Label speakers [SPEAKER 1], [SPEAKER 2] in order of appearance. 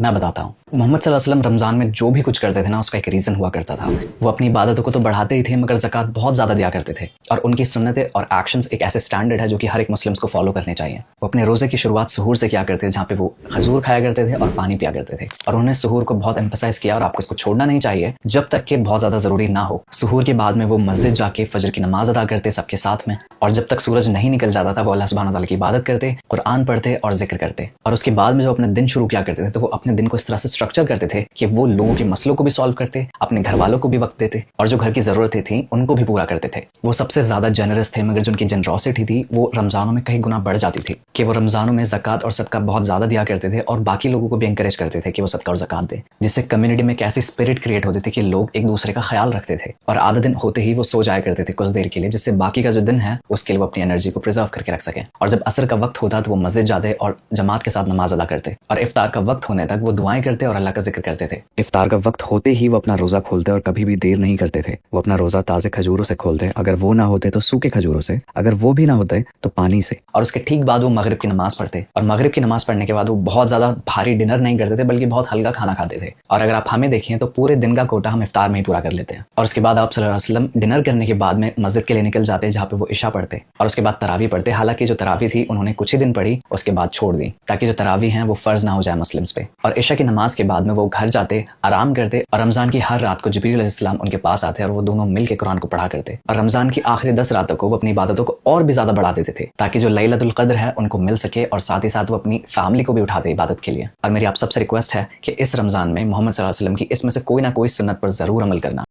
[SPEAKER 1] میں بتاتا ہوں۔ محمد صلی اللہ علیہ وسلم رمضان میں جو بھی کچھ کرتے تھے نا، اس کا ایک ریزن ہوا کرتا تھا۔ وہ اپنی عبادتوں کو تو بڑھاتے ہی تھے، مگر زکوٰۃ بہت زیادہ دیا کرتے تھے، اور ان کی سنتیں اور ایکشنز ایک ایسے اسٹینڈرڈ ہے جو کہ ہر ایک مسلمس کو فالو کرنے چاہیے۔ وہ اپنے روزے کی شروعات سحور سے کیا کرتے تھے، جہاں پہ وہ کھجور کھایا کرتے تھے اور پانی پیا کرتے تھے، اور انہوں نے سحور کو بہت ایمفسائز کیا، اور آپ کو اس کو چھوڑنا نہیں چاہیے جب تک کہ بہت زیادہ ضروری نہ ہو۔ سحور کے بعد میں وہ مسجد جا کے فجر کی نماز ادا کرتے سب کے ساتھ میں، اور جب تک سورج نہیں نکل جاتا تھا وہ اللہ سبحانہ تعالیٰ کی عبادت کرتے، قرآن پڑھتے اور ذکر کرتے، اور اس کے بعد میں جب اپنے دن شروع کیا کرتے تھے تو وہ اپنے دن کو اس طرح سے اسٹرکچر کرتے تھے کہ وہ لوگوں کے مسئلوں کو بھی سالو کرتے، اپنے گھر والوں کو بھی وقت دیتے، اور جو گھر کی ضرورتیں تھیں ان کو بھی پورا کرتے تھے۔ وہ سب سے زیادہ جنرس تھے، مگر جو ان کی جنروسٹی تھی وہ رمضانوں میں کئی گنا بڑھ جاتی تھی، کہ وہ رمضانوں میں زکوٰۃ اور صدقہ بہت زیادہ دیا کرتے تھے، اور باقی لوگوں کو بھی انکریج کرتے تھے کہ وہ صدقہ اور زکوٰۃ دیں، جس سے کمیونٹی میں ایک ایسی اسپرٹ کریٹ ہوتی تھی کہ لوگ ایک دوسرے کا خیال رکھتے تھے، اور آدھا دن ہوتے ہی وہ سو جایا کرتے تھے کچھ دیر کے لیے، جس سے باقی کا جو دن ہے اس کے لیے وہ اپنی انرجی کو پرزرو کر کے رکھ سکیں۔ اور جب عصر کا وقت ہوتا تو وہ مسجد جاتے اور جماعت کے ساتھ نماز ادا کرتے، اور افطار کا وقت ہونے تک وہ دعائیں کرتے اور اللہ کا ذکر کرتے تھے۔ افطار کا وقت ہوتے ہی وہ اپنا روزہ کھولتے اور کبھی بھی دیر نہیں کرتے تھے۔ وہ اپنا روزہ تازے کھجوروں سے کھولتے، اگر وہ نہ ہوتے تو سوکھے کھجوروں سے، اگر وہ بھی نہ ہوتے تو پانی سے، اور اس کے ٹھیک بعد وہ مغرب کی نماز پڑھتے، اور مغرب کی نماز پڑھنے کے بعد وہ بہت زیادہ بھاری ڈنر نہیں کرتے تھے بلکہ بہت ہلکا کھانا کھاتے تھے۔ اور اگر آپ ہمیں دیکھیں تو پورے دن کا کوٹا ہم افطار میں ہی پورا کر لیتے ہیں، اور اس کے بعد آپ صلی اللہ علیہ وسلم ڈنر کرنے کے بعد میں مسجد کے لیے نکل جاتے جہاں پہ وہ عشاء پڑھتے، اور اس کے بعد تراویح پڑھتے۔ حالانکہ جو تراویح تھی انہوں نے کچھ ہی دن پڑھی، اس کے بعد چھوڑ دی، تاکہ جو تراویح ہیں وہ فرض نہ ہو جائے مسلمس پہ۔ اور عشاء کی نماز کے بعد میں وہ گھر جاتے، آرام کرتے، اور رمضان کی ہر رات کو جبریل علیہ السلام ان کے پاس آتے اور وہ دونوں مل کے قرآن کو پڑھا کرتے، اور رمضان کی آخری 10 راتوں کو وہ اپنی عبادتوں کو اور بھی زیادہ بڑھا دیتے تھے تاکہ جو لیلۃ القدر ہے ان کو مل سکے، اور ساتھ ہی ساتھ وہ اپنی فیملی کو بھی اٹھاتے عبادت کے لیے۔ اور میری آپ سب سے ریکویسٹ ہے کہ اس رمضان میں محمد صلی اللہ علیہ وسلم کی اس میں سے کوئی نہ کوئی سنت پر ضرور عمل کرنا۔